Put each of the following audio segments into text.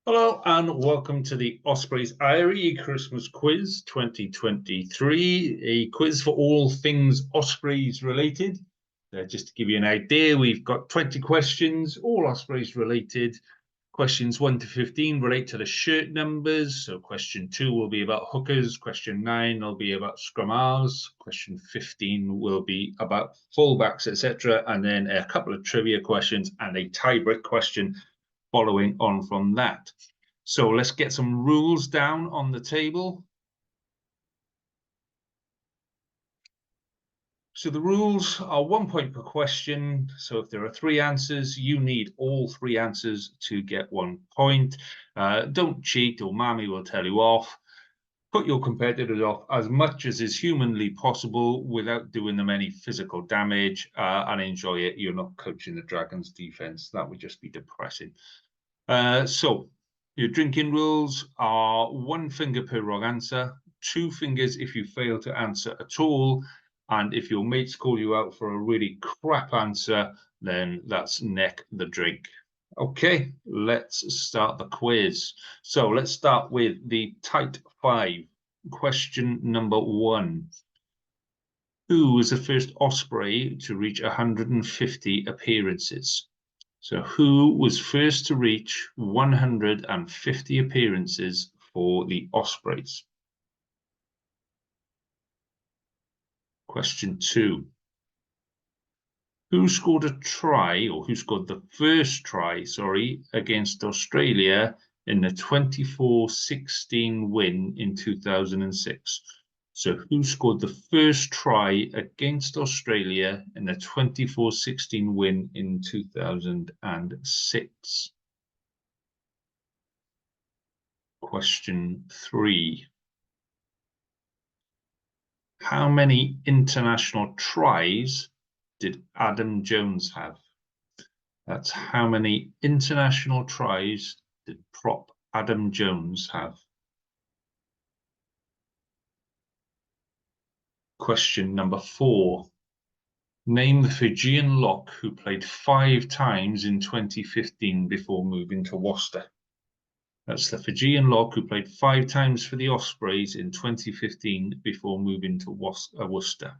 Hello and welcome to the Ospreys Eyrie Christmas Quiz 2023, a quiz for all things Ospreys related. Just to give you an idea, we've got 20 questions, all Ospreys related. Questions 1 to 15 relate to the shirt numbers. So question 2 will be about hookers, question 9 will be about scrum halves, question 15 will be about fullbacks, etc. And then a couple of trivia questions and a tiebreak question following on from that. So let's get some rules down on the table. So the rules are 1 point per question. So if there are 3 answers, you need all 3 answers to get 1 point. Don't cheat or Mammy will tell you off. Put your competitors off as much as is humanly possible without doing them any physical damage, and enjoy it. You're not coaching the Dragons defense. That would just be depressing. So your drinking rules are 1 finger per wrong answer, 2 fingers if you fail to answer at all, and if your mates call you out for a really crap answer, then that's neck the drink. Okay, let's start the quiz. So let's start with the tight 5. Question number 1. Who was the first Osprey to reach 150 appearances? So who was first to reach 150 appearances for the Ospreys? Question 2. Who scored a try, or who scored the first try, against Australia in the 24-16 win in 2006? So who scored the first try against Australia in the 24-16 win in 2006? Question 3. How many international tries did Adam Jones have? That's how many international tries did prop Adam Jones have? Question number 4. Name the Fijian lock who played 5 times in 2015 before moving to Worcester. That's the Fijian lock who played 5 times for the Ospreys in 2015 before moving to Worcester.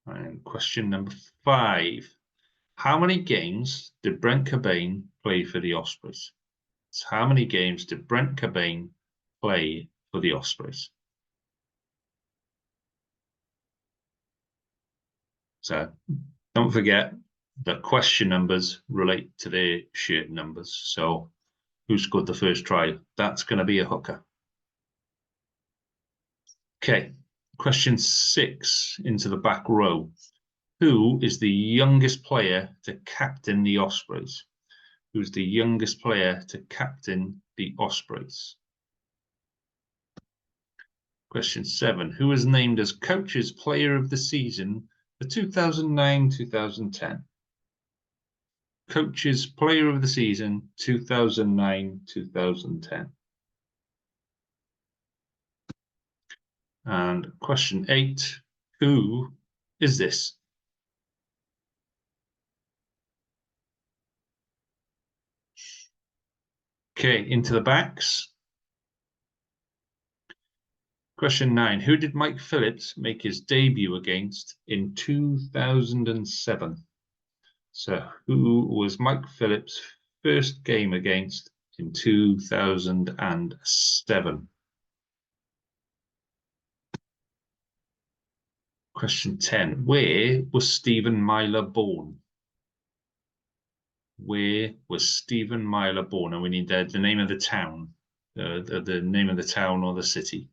And question number 5. How many games did Brent Cobain play for the Ospreys? So how many games did Brent Cobain play for the Ospreys? So don't forget the question numbers relate to their shirt numbers. So who scored the first try? That's going to be a hooker. Okay, question 6 into the back row. Who is the youngest player to captain the Ospreys? Who's the youngest player to captain the Ospreys? Question 7. Who was named as Coach's Player of the Season for 2009-2010? Coach's Player of the Season 2009-2010. And question 8. Who is this? Okay, into the backs. Question 9. Who did Mike Phillips make his debut against in 2007? So who was Mike Phillips' first game against in 2007? Question 10. Where was Stephen Myler born? Where was Stephen Myler born? And we need the name of the town, the name of the town or the city.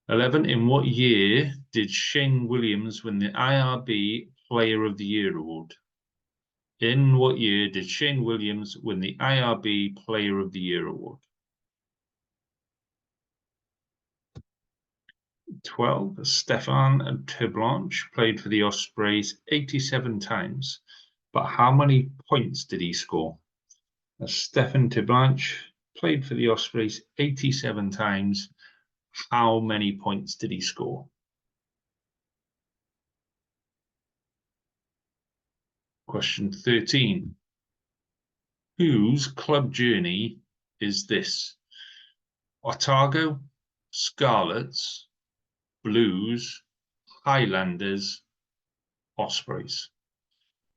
11. In what year did Shane Williams win the IRB Player of the Year award? In what year did Shane Williams win the IRB Player of the Year award? 12. Stefan Terblanche played for the Ospreys 87 times, but how many points did he score? Stefan Terblanche played for the Ospreys 87 times. How many points did he score? Question 13. Whose club journey is this? Otago, Scarlets, Blues, Highlanders, Ospreys.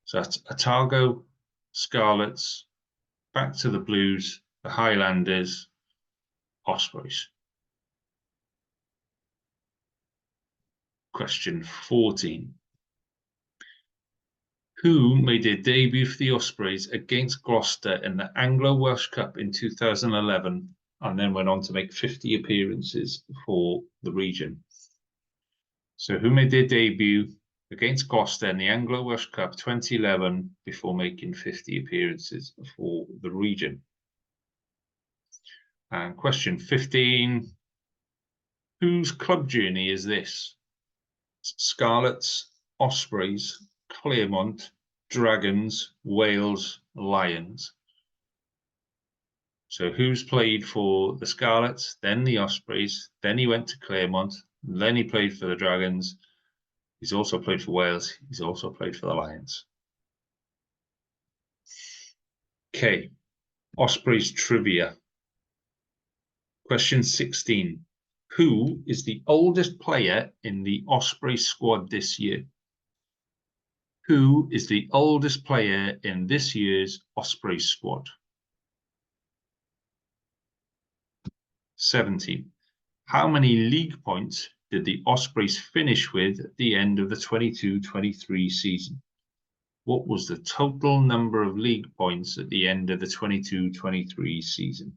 So that's Otago, Scarlets, back to the Blues, the Highlanders, Ospreys. Question 14. Who made their debut for the Ospreys against Gloucester in the Anglo-Welsh Cup in 2011 and then went on to make 50 appearances for the region? So who made their debut against Gloucester in the Anglo-Welsh Cup 2011 before making 50 appearances for the region? And question 15. Whose club journey is this? Scarlets, Ospreys, Claremont, Dragons, Wales, Lions. So who's played for the Scarlets, then the Ospreys, then he went to Claremont, then he played for the Dragons. He's also played for Wales. He's also played for the Lions. Okay, Ospreys trivia. Question 16. Who is the oldest player in the Ospreys squad this year? Who is the oldest player in this year's Ospreys squad? 17. How many league points did the Ospreys finish with at the end of the 22-23 season? What was the total number of league points at the end of the 22-23 season?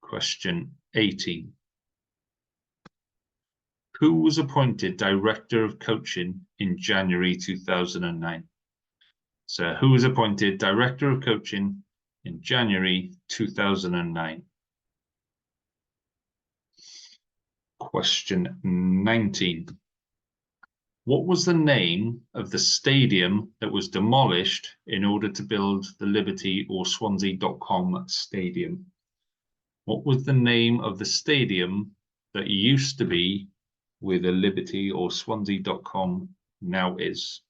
Question 18. Who was appointed Director of Coaching in January 2009? So who was appointed Director of Coaching in January 2009? Question 19. What was the name of the stadium that was demolished in order to build the Liberty or Swansea.com stadium? What was the name of the stadium that used to be where the Liberty or Swansea.com now is?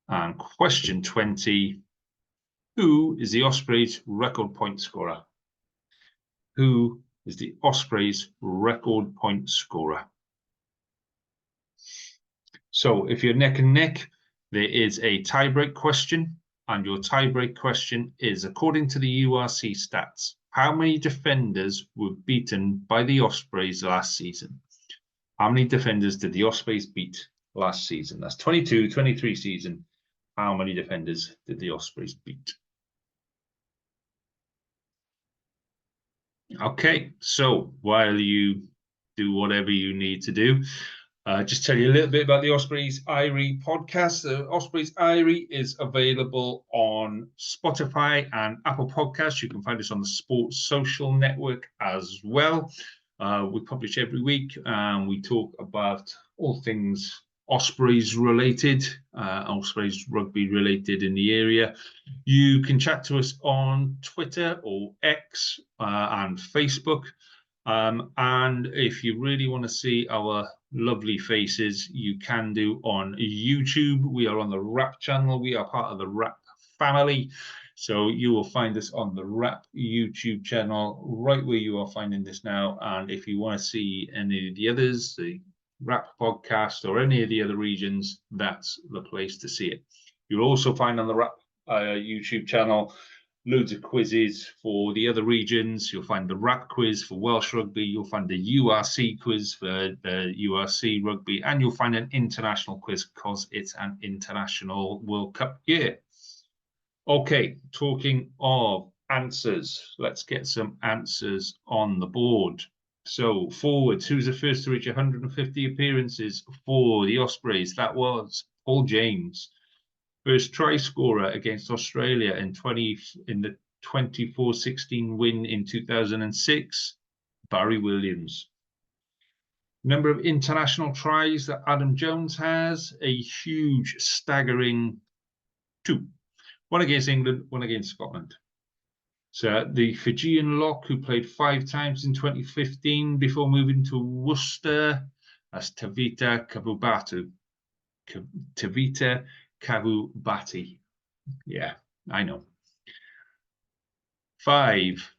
And question 20. Who is the Ospreys record point scorer? Who is the Ospreys record point scorer? So if you're neck and neck, there is a tiebreak question, and your tiebreak question is, according to the URC stats, how many defenders were beaten by the Ospreys last season? How many defenders did the Ospreys beat last season? That's 22-23 season. How many defenders did the Ospreys beat? Okay, so while you do whatever you need to do, just tell you a little bit about the Ospreys Eyrie podcast. The Ospreys Eyrie is available on Spotify and Apple Podcasts. You can find us on the Sports Social Network as well. We publish every week, and we talk about all things Ospreys related, Ospreys rugby related in the area. You can chat to us on Twitter or X and Facebook. And if you really want to see our lovely faces, you can do on YouTube. We are on the Rap channel. We are part of the Rap family. So you will find us on the Rap YouTube channel, right where you are finding this now. And if you want to see any of the others, the Rap podcast or any of the other regions, that's the place to see it. You'll also find on the Rap YouTube channel loads of quizzes for the other regions. You'll find the Rap quiz for Welsh rugby. You'll find the URC quiz for the URC rugby. And you'll find an international quiz because it's an international World Cup year. Okay, talking of answers, let's get some answers on the board. So forwards, who's the first to reach 150 appearances for the Ospreys? That was Paul James. First try scorer against Australia in the 24-16 win in 2006, Barry Williams. Number of international tries that Adam Jones has, a huge, staggering 2. 1 against England, 1 against Scotland. So the Fijian lock, who played 5 times in 2015 before moving to Worcester, that's Tavita Kabubatu. Tavita Kavubati. Yeah, I know. 5.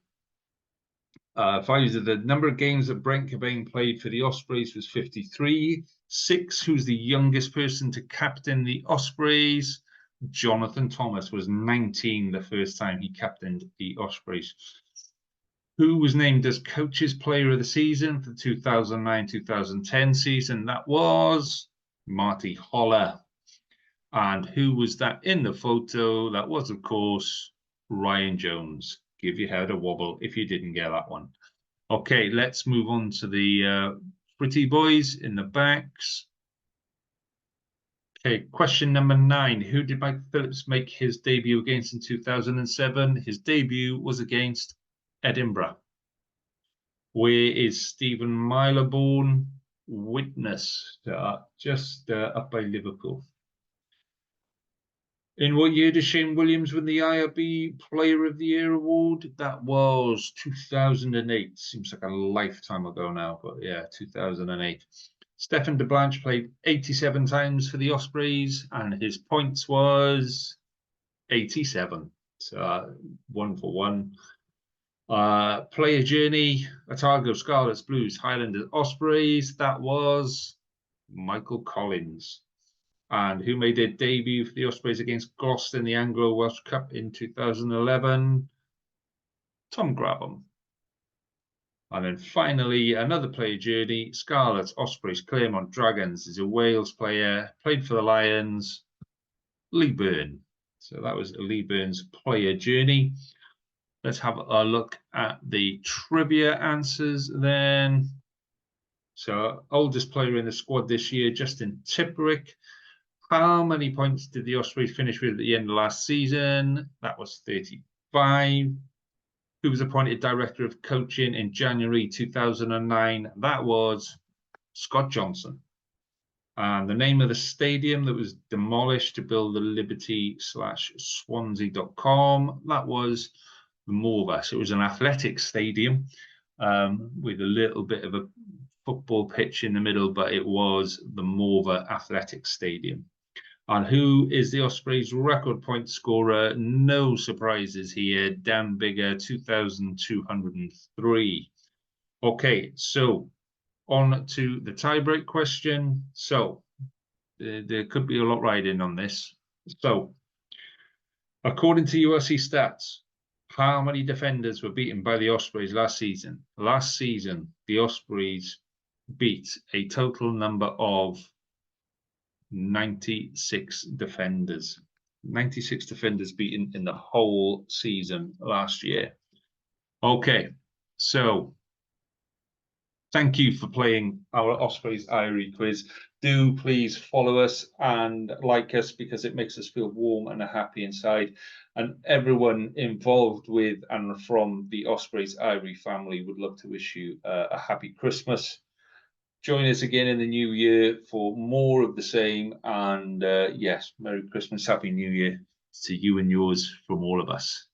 5 is the number of games that Brent Cobain played for the Ospreys was 53. 6, who's the youngest person to captain the Ospreys? Jonathan Thomas was 19 the first time he captained the Ospreys. Who was named as Coach's Player of the Season for the 2009-2010 season? That was Marty Holler. And who was that in the photo? That was, of course, Ryan Jones. Give your head a wobble if you didn't get that one. Okay, let's move on to the pretty boys in the backs. Okay, question number 9. Who did Mike Phillips make his debut against in 2007? His debut was against Edinburgh. Where is Stephen Mylerborn? Witness, just up by Liverpool. In what year did Shane Williams win the IRB Player of the Year award? That was 2008. Seems like a lifetime ago now, but yeah, 2008. Stefan de Blanche played 87 times for the Ospreys, and his points was 87. So 1 for 1. Player journey: Otago, Scarlets, Blues, Highlanders, Ospreys. That was Michael Collins. And who made their debut for the Ospreys against Gloucester in the Anglo-Welsh Cup in 2011? Tom Grabham. And then finally, another player journey: Scarlets, Ospreys, Claremont, Dragons. Is a Wales player, played for the Lions, Lee Byrne. So that was Lee Byrne's player journey. Let's have a look at the trivia answers then. So, oldest player in the squad this year, Justin Tipperick. How many points did the Ospreys finish with at the end of last season? That was 35. Who was appointed Director of Coaching in January 2009? That was Scott Johnson. And the name of the stadium that was demolished to build the Liberty/Swansea.com, that was the Morva. So it was an athletic stadium with a little bit of a football pitch in the middle, but it was the Morva Athletic Stadium. And who is the Ospreys' record point scorer? No surprises here. Dan Bigger, 2,203. Okay, so on to the tiebreak question. So there could be a lot riding on this. So according to URC stats, how many defenders were beaten by the Ospreys last season? Last season, the Ospreys beat a total number of 96 defenders. 96 defenders beaten in the whole season last year. Okay, so thank you for playing our Ospreys Eyrie quiz. Do please follow us and like us, because it makes us feel warm and happy inside. And everyone involved with and from the Ospreys Eyrie family would love to wish you a happy Christmas. Join us again in the new year for more of the same. And yes, Merry Christmas, Happy New Year to you and yours from all of us.